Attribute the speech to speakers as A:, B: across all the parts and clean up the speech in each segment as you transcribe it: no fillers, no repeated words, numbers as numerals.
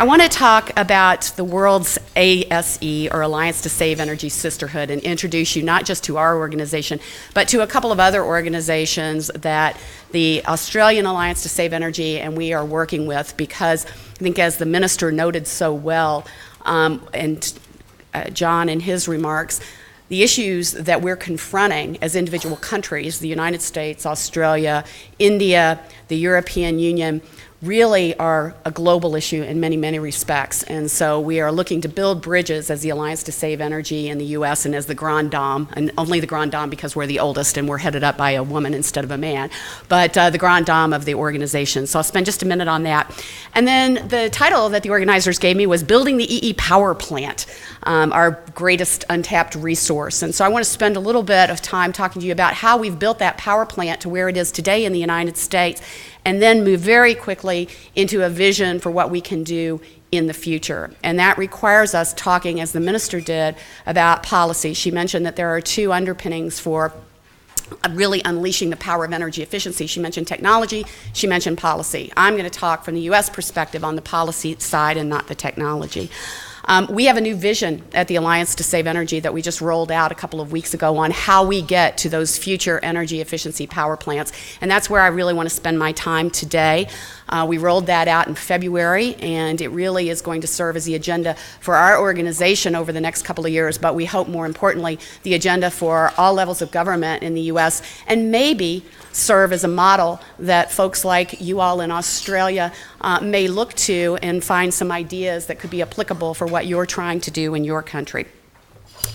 A: I want to talk about the world's ASE, or Alliance to Save Energy Sisterhood, and introduce you not just to our organization, but to a couple of other organizations that the Australian Alliance to Save Energy and we are working with, because I think, as the minister noted so well, and John in his remarks, the issues that we're confronting as individual countries, the United States, Australia, India, the European Union, really are a global issue in many, many respects. And so we are looking to build bridges as the Alliance to Save Energy in the U.S. and as the Grand Dame, and only the Grand Dame because we're the oldest and we're headed up by a woman instead of a man, but the Grand Dame of the organization. So I'll spend just a minute on that. And then the title that the organizers gave me was Building the EE Power Plant, our greatest untapped resource. And so I want to spend a little bit of time talking to you about how we've built that power plant to where it is today in the United States, and then move very quickly into a vision for what we can do in the future. And that requires us talking, as the minister did, about policy. She mentioned that there are two underpinnings for really unleashing the power of energy efficiency. She mentioned technology, she mentioned policy. I'm going to talk from the U.S. perspective on the policy side and not the technology. We have a new vision at the Alliance to Save Energy that we just rolled out a couple of weeks ago on how we get to those future energy efficiency power plants, and that's where I really want to spend my time today. We rolled that out in February, and it really is going to serve as the agenda for our organization over the next couple of years, but we hope, more importantly, the agenda for all levels of government in the U.S., and maybe serve as a model that folks like you all in Australia may look to and find some ideas that could be applicable for what you're trying to do in your country.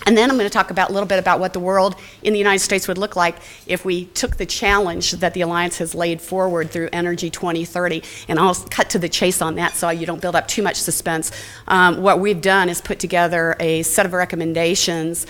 A: And then I'm going to talk about a little bit about what the world in the United States would look like if we took the challenge that the Alliance has laid forward through Energy 2030. And I'll cut to the chase on that so you don't build up too much suspense. What we've done is put together a set of recommendations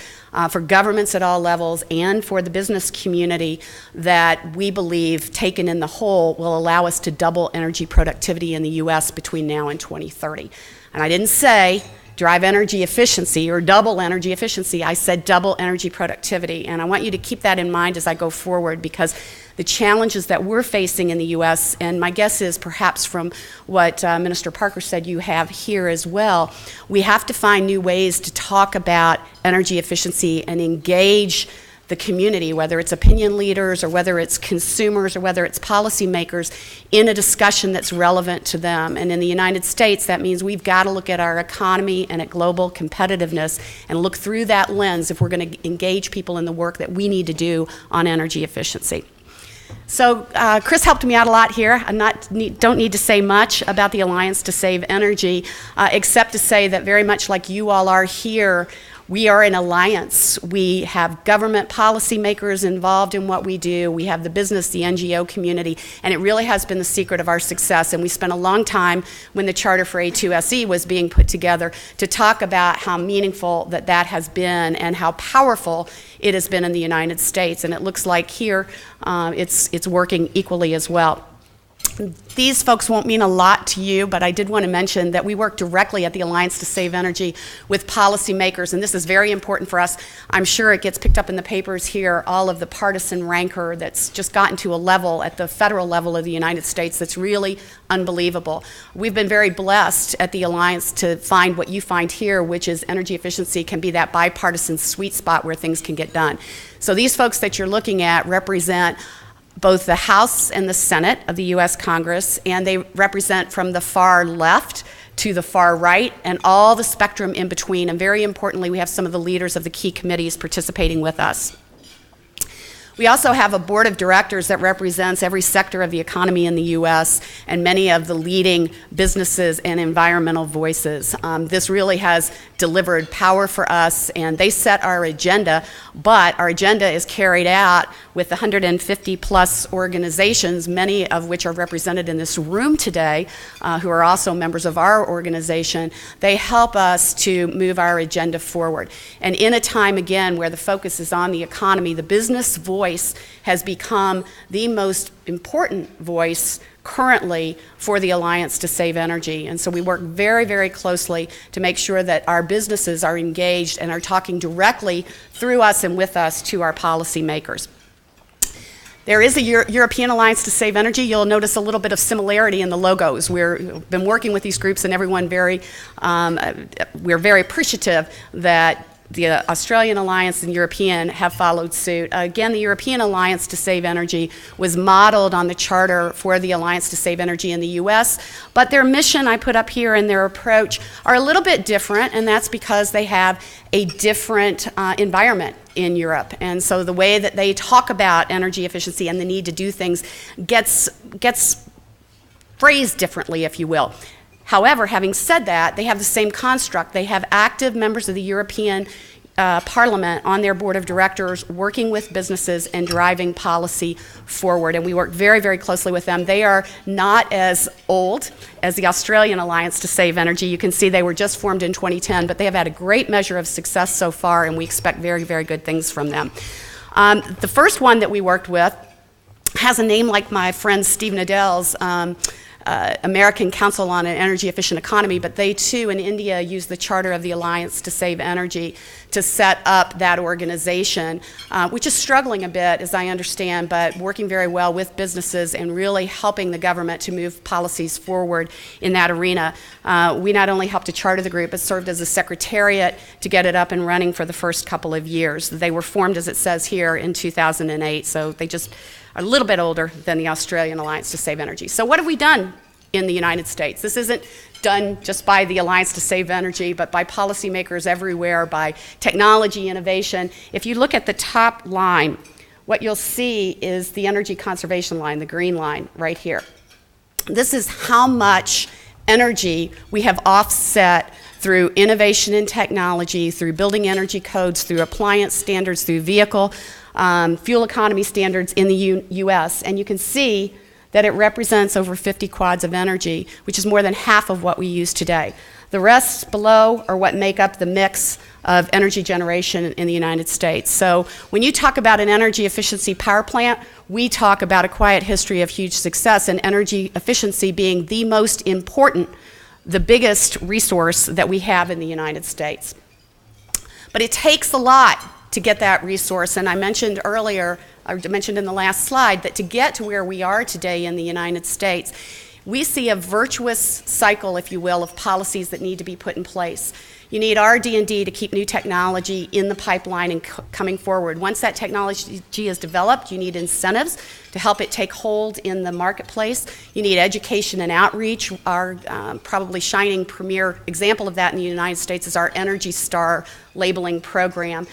A: for governments at all levels and for the business community that we believe, taken in the whole, will allow us to double energy productivity in the U.S. between now and 2030. And I didn't say drive energy efficiency or double energy efficiency. I said double energy productivity. And I want you to keep that in mind as I go forward, because the challenges that we're facing in the U.S., and my guess is perhaps from what Minister Parker said you have here as well, we have to find new ways to talk about energy efficiency and engage the community, whether it's opinion leaders or whether it's consumers or whether it's policymakers, in a discussion that's relevant to them. And in the United States, that means we've got to look at our economy and at global competitiveness and look through that lens if we're going to engage people in the work that we need to do on energy efficiency. So Chris helped me out a lot here. I don't need to say much about the Alliance to Save Energy, except to say that very much like you all are here, we are an alliance. We have government policymakers involved in what we do. We have the business, the NGO community, and it really has been the secret of our success. And we spent a long time when the Charter for A2SE was being put together to talk about how meaningful that has been and how powerful it has been in the United States. And it looks like here it's working equally as well. These folks won't mean a lot to you, but I did want to mention that we work directly at the Alliance to Save Energy with policymakers, and this is very important for us. I'm sure it gets picked up in the papers here, all of the partisan rancor that's just gotten to a level at the federal level of the United States that's really unbelievable. We've been very blessed at the Alliance to find what you find here, which is energy efficiency can be that bipartisan sweet spot where things can get done. So these folks that you're looking at represent both the House and the Senate of the U.S. Congress, and they represent from the far left to the far right and all the spectrum in between. And very importantly, we have some of the leaders of the key committees participating with us. We also have a board of directors that represents every sector of the economy in the U.S. and many of the leading businesses and environmental voices. This really has delivered power for us, and they set our agenda, but our agenda is carried out with 150 plus organizations, many of which are represented in this room today, who are also members of our organization. They help us to move our agenda forward. And in a time, again, where the focus is on the economy, the business voice has become the most important voice currently for the Alliance to Save Energy. And so we work very, very closely to make sure that our businesses are engaged and are talking directly through us and with us to our policymakers. There is a European Alliance to Save Energy. You'll notice a little bit of similarity in the logos. We've been working with these groups, and everyone we're very appreciative that the Australian Alliance and European have followed suit. Again, the European Alliance to Save Energy was modeled on the charter for the Alliance to Save Energy in the US, but their mission I put up here and their approach are a little bit different, and that's because they have a different environment in Europe. And so the way that they talk about energy efficiency and the need to do things gets phrased differently, if you will. However, having said that, they have the same construct. They have active members of the European Parliament on their board of directors working with businesses and driving policy forward. And we work very, very closely with them. They are not as old as the Australian Alliance to Save Energy. You can see they were just formed in 2010, but they have had a great measure of success so far, and we expect very, very good things from them. The first one that we worked with has a name like my friend Steve Nadell's American Council on an Energy Efficient Economy, but they too in India use the charter of the Alliance to Save Energy to set up that organization, which is struggling a bit, as I understand, but working very well with businesses and really helping the government to move policies forward in that arena. We not only helped to charter the group, but served as a secretariat to get it up and running for the first couple of years. They were formed, as it says here, in 2008, so they just are a little bit older than the Australian Alliance to Save Energy. So what have we done in the United States? This isn't done just by the Alliance to Save Energy, but by policymakers everywhere, by technology innovation. If you look at the top line, what you'll see is the energy conservation line, the green line right here. This is how much energy we have offset through innovation in technology, through building energy codes, through appliance standards, through vehicle fuel economy standards in the US. And you can see that it represents over 50 quads of energy, which is more than half of what we use today. The rest below are what make up the mix of energy generation in the United States. So when you talk about an energy efficiency power plant, we talk about a quiet history of huge success, and energy efficiency being the most important, the biggest resource that we have in the United States. But it takes a lot to get that resource, and I mentioned earlier, I mentioned in the last slide, that to get to where we are today in the United States, we see a virtuous cycle, if you will, of policies that need to be put in place. You need RD&D to keep new technology in the pipeline and coming forward. Once that technology is developed, you need incentives to help it take hold in the marketplace. You need education and outreach. Our probably shining premier example of that in the United States is our Energy Star labeling program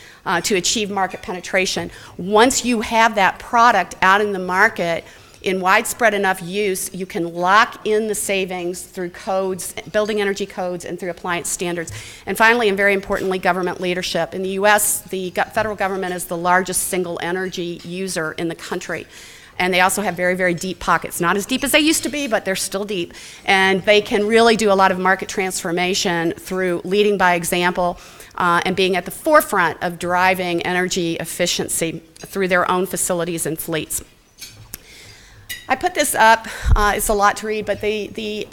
A: to achieve market penetration. Once you have that product out in the market, in widespread enough use, you can lock in the savings through codes, building energy codes, and through appliance standards. And finally, and very importantly, government leadership. In the US, the federal government is the largest single energy user in the country. And they also have very, very deep pockets. Not as deep as they used to be, but they're still deep. And they can really do a lot of market transformation through leading by example and being at the forefront of driving energy efficiency through their own facilities and fleets. I put this up, it's a lot to read, but the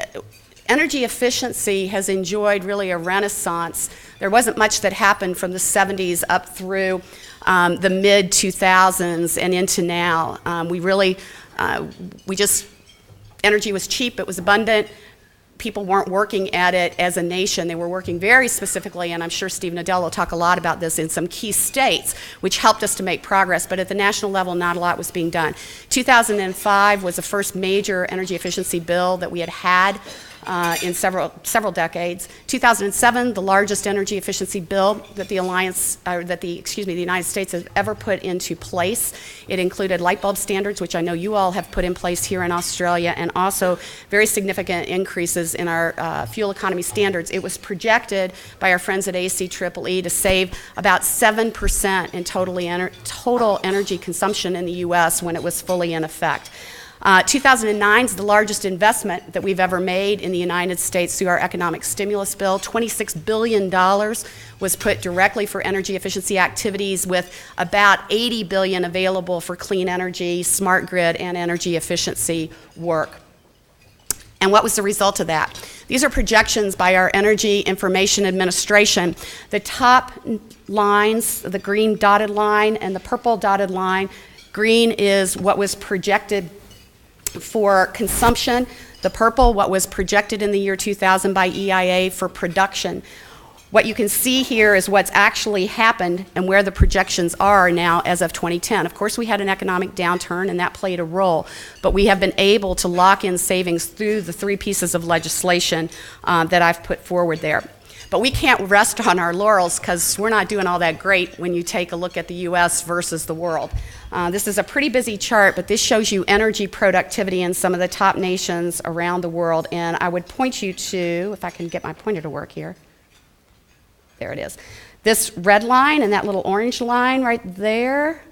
A: energy efficiency has enjoyed really a renaissance. There wasn't much that happened from the 70s up through the mid-2000s and into now. Energy was cheap, it was abundant. People weren't working at it as a nation. They were working very specifically, and I'm sure Steve Nadell will talk a lot about this, in some key states, which helped us to make progress. But at the national level, not a lot was being done. 2005 was the first major energy efficiency bill that we had in several decades. 2007, the largest energy efficiency bill that the United States has ever put into place. It included light bulb standards, which I know you all have put in place here in Australia, and also very significant increases in our fuel economy standards. It was projected by our friends at ACEEE to save about 7% in total energy consumption in the U.S. when it was fully in effect. 2009 is the largest investment that we've ever made in the United States through our economic stimulus bill. $26 billion was put directly for energy efficiency activities, with about $80 billion available for clean energy, smart grid, and energy efficiency work. And what was the result of that? These are projections by our Energy Information Administration. The top lines, the green dotted line and the purple dotted line, Green is what was projected for consumption. The purple, what was projected in the year 2000 by EIA for production. What you can see here is what's actually happened and where the projections are now as of 2010. Of course, we had an economic downturn, and that played a role, but we have been able to lock in savings through the 3 pieces of legislation that I've put forward there. But we can't rest on our laurels because we're not doing all that great when you take a look at the U.S. versus the world. This is a pretty busy chart, but this shows you energy productivity in some of the top nations around the world, and I would point you to, if I can get my pointer to work here, there it is. This red line and that little orange line right there,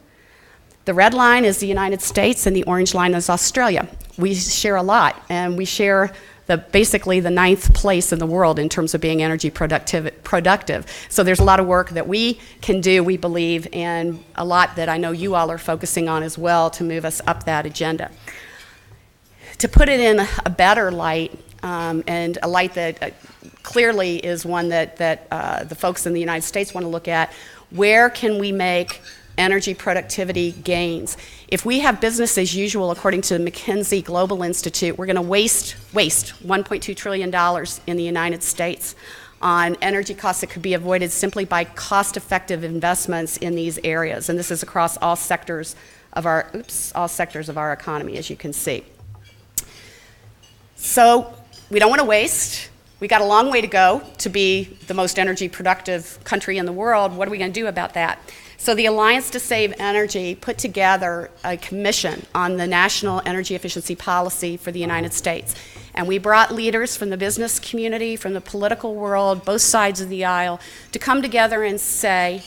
A: the red line is the United States and the orange line is Australia. We share a lot, and we share basically the 9th place in the world in terms of being energy productive. So there's a lot of work that we can do, we believe, and a lot that I know you all are focusing on as well to move us up that agenda. To put it in a better light, and a light that clearly is one that the folks in the United States want to look at, where can we make energy productivity gains? If we have business as usual, according to the McKinsey Global Institute, we're going to waste $1.2 trillion in the United States on energy costs that could be avoided simply by cost-effective investments in these areas. And this is across all sectors of our economy, as you can see. So we don't want to waste. We got a long way to go to be the most energy productive country in the world. What are we going to do about that? So the Alliance to Save Energy put together a commission on the national energy efficiency policy for the United States. And we brought leaders from the business community, from the political world, both sides of the aisle, to come together and say,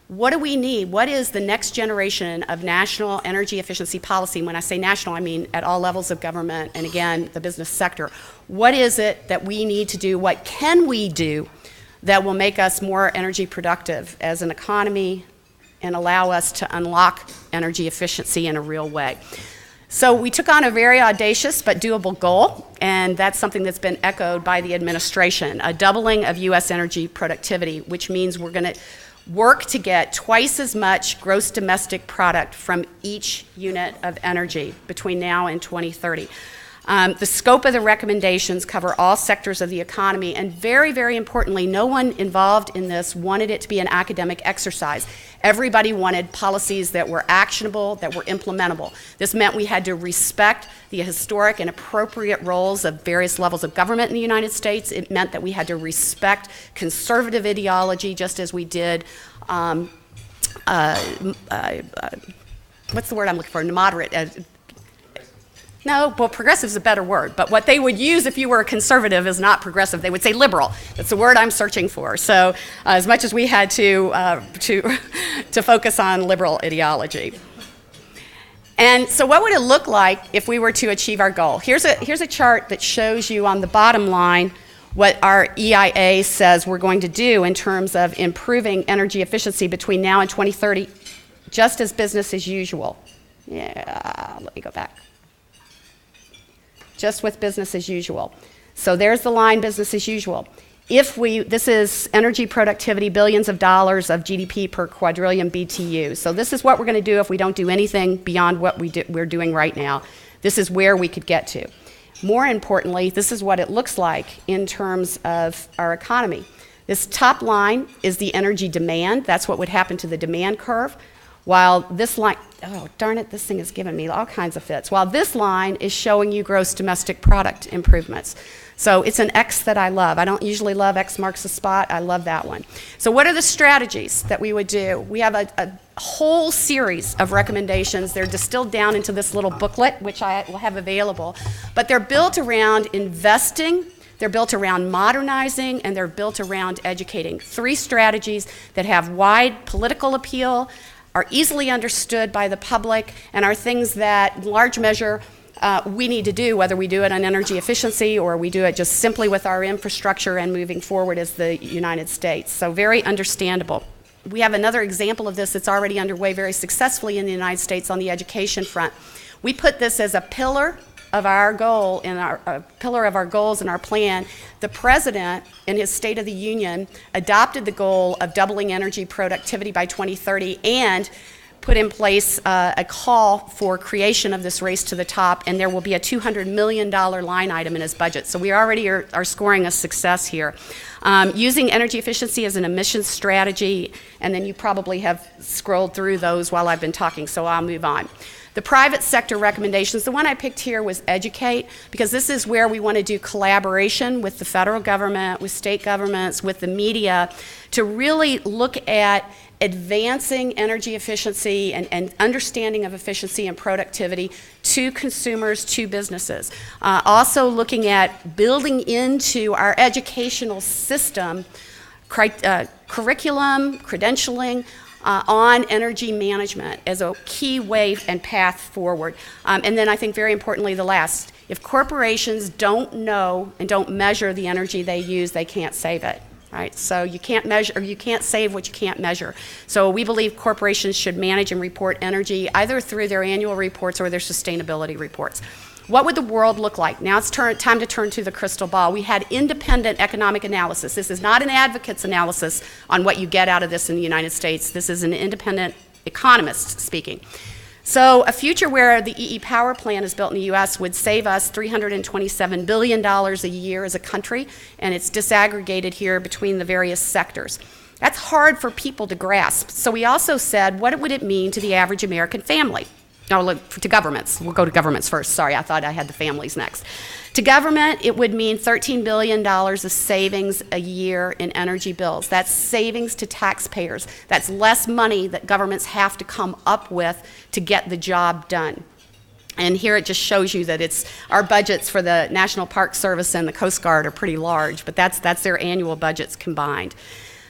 A: what do we need? What is the next generation of national energy efficiency policy? And when I say national, I mean at all levels of government and, again, the business sector. What is it that we need to do? What can we do that will make us more energy productive as an economy and allow us to unlock energy efficiency in a real way? So we took on a very audacious but doable goal, and that's something that's been echoed by the administration, a doubling of U.S. energy productivity, which means we're going to work to get twice as much gross domestic product from each unit of energy between now and 2030. The scope of the recommendations cover all sectors of the economy, and very, very importantly, no one involved in this wanted it to be an academic exercise. Everybody wanted policies that were actionable, that were implementable. This meant we had to respect the historic and appropriate roles of various levels of government in the United States. It meant that we had to respect conservative ideology, just as we did what's the word I'm looking for? Moderate. No, well, progressive is a better word, but what they would use if you were a conservative is not progressive. They would say liberal. That's the word I'm searching for. So as much as we had to focus on liberal ideology. And so what would it look like if we were to achieve our goal? Here's a chart that shows you on the bottom line what our EIA says we're going to do in terms of improving energy efficiency between now and 2030, just as business as usual. Yeah, let me go back. Just with business as usual. So there's the line, business as usual. This is energy productivity, billions of dollars of GDP per quadrillion BTU. So this is what we're going to do if we don't do anything beyond what we're doing right now. This is where we could get to. More importantly, this is what it looks like in terms of our economy. This top line is the energy demand. That's what would happen to the demand curve. While this line, oh darn it, this thing is giving me all kinds of fits. While this line is showing you gross domestic product improvements. So it's an X that I love. I don't usually love X marks the spot. I love that one. So what are the strategies that we would do? We have a whole series of recommendations. They're distilled down into this little booklet, which I will have available. But they're built around investing, they're built around modernizing, and they're built around educating. 3 strategies that have wide political appeal, are easily understood by the public, and are things that, in large measure, we need to do, whether we do it on energy efficiency or we do it just simply with our infrastructure and moving forward as the United States. So very understandable. We have another example of this that's already underway very successfully in the United States on the education front. We put this as a pillar of our goal in our pillar of our goals in our plan. The president, in his State of the Union, adopted the goal of doubling energy productivity by 2030 and put in place a call for creation of this race to the top, and there will be a $200 million line item in his budget. So we already are scoring a success here. Using energy efficiency as an emissions strategy, and then you probably have scrolled through those while I've been talking, so I'll move on. The private sector recommendations, the one I picked here was educate, because this is where we want to do collaboration with the federal government, with state governments, with the media, to really look at advancing energy efficiency and understanding of efficiency and productivity to consumers, to businesses. Also looking at building into our educational system curriculum, credentialing, on energy management as a key way and path forward. And then I think very importantly, the last, if corporations don't know and don't measure the energy they use, they can't save it. Right? So you can't measure, or you can't save what you can't measure. So we believe corporations should manage and report energy either through their annual reports or their sustainability reports. What would the world look like? Now it's time to turn to the crystal ball. We had independent economic analysis. This is not an advocate's analysis on what you get out of this in the United States. This is an independent economist speaking. So a future where the EE power plant is built in the U.S. would save us $327 billion a year as a country, and it's disaggregated here between the various sectors. That's hard for people to grasp. So we also said, what would it mean to the average American family? No, look, to governments. We'll go to governments first. Sorry, I thought I had the families next. To government, it would mean $13 billion of savings a year in energy bills. That's savings to taxpayers. That's less money that governments have to come up with to get the job done. And here it just shows you that it's our budgets for the National Park Service and the Coast Guard are pretty large, but that's their annual budgets combined.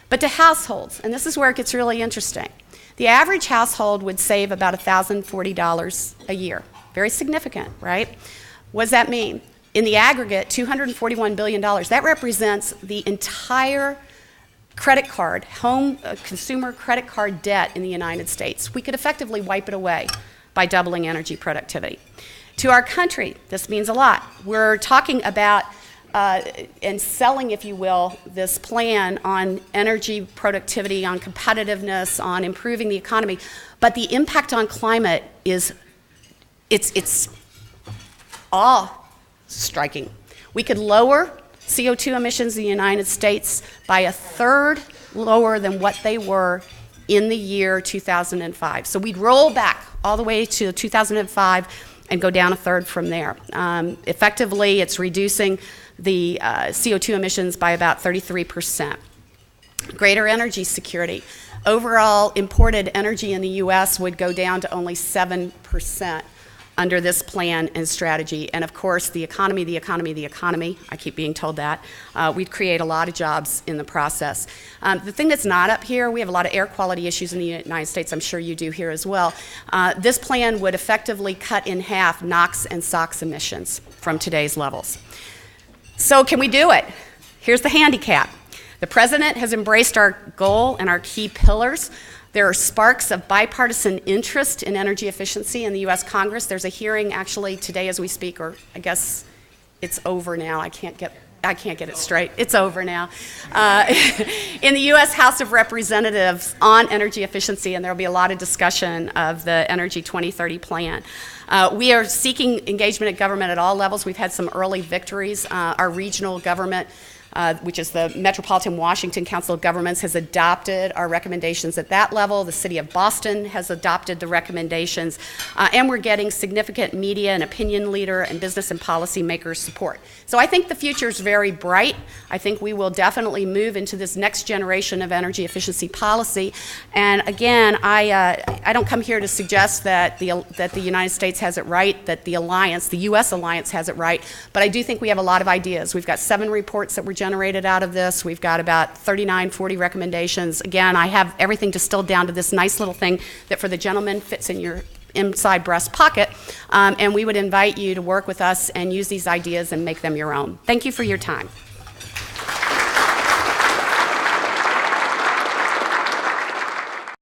A: But to households, and this is where it gets really interesting. The average household would save about $1,040 a year. Very significant, right? What does that mean? In the aggregate, $241 billion. That represents the entire credit card, consumer credit card debt in the United States. We could effectively wipe it away by doubling energy productivity. To our country, this means a lot. We're talking about and selling, if you will, this plan on energy productivity, on competitiveness, on improving the economy. But the impact on climate is, it's awe-striking. We could lower CO2 emissions in the United States by a third lower than what they were in the year 2005. So we'd roll back all the way to 2005 and go down a third from there. Effectively, it's reducing the CO2 emissions by about 33%. Greater energy security. Overall, imported energy in the U.S. would go down to only 7% under this plan and strategy. And of course, the economy, I keep being told that, we'd create a lot of jobs in the process. The thing that's not up here, we have a lot of air quality issues in the United States, I'm sure you do here as well. This plan would effectively cut in half NOx and SOx emissions from today's levels. So can we do it? Here's the handicap. The president has embraced our goal and our key pillars. There are sparks of bipartisan interest in energy efficiency in the U.S. Congress. There's a hearing actually today as we speak, or I guess it's over now. I can't get it straight. It's over now. In the U.S. House of Representatives on energy efficiency, and there will be a lot of discussion of the Energy 2030 plan. We are seeking engagement at government at all levels. We've had some early victories. Our regional government, which is the Metropolitan Washington Council of Governments, has adopted our recommendations at that level. The City of Boston has adopted the recommendations, and we're getting significant media and opinion leader and business and policy makers support. So I think the future is very bright. I think we will definitely move into this next generation of energy efficiency policy. And again, I don't come here to suggest that the United States has it right, that the alliance, the U.S. alliance has it right, but I do think we have a lot of ideas. We've got 7 reports that were generated out of this. We've got about 39, 40 recommendations. Again, I have everything distilled down to this nice little thing that for the gentleman fits in your inside breast pocket, and we would invite you to work with us and use these ideas and make them your own. Thank you for your time.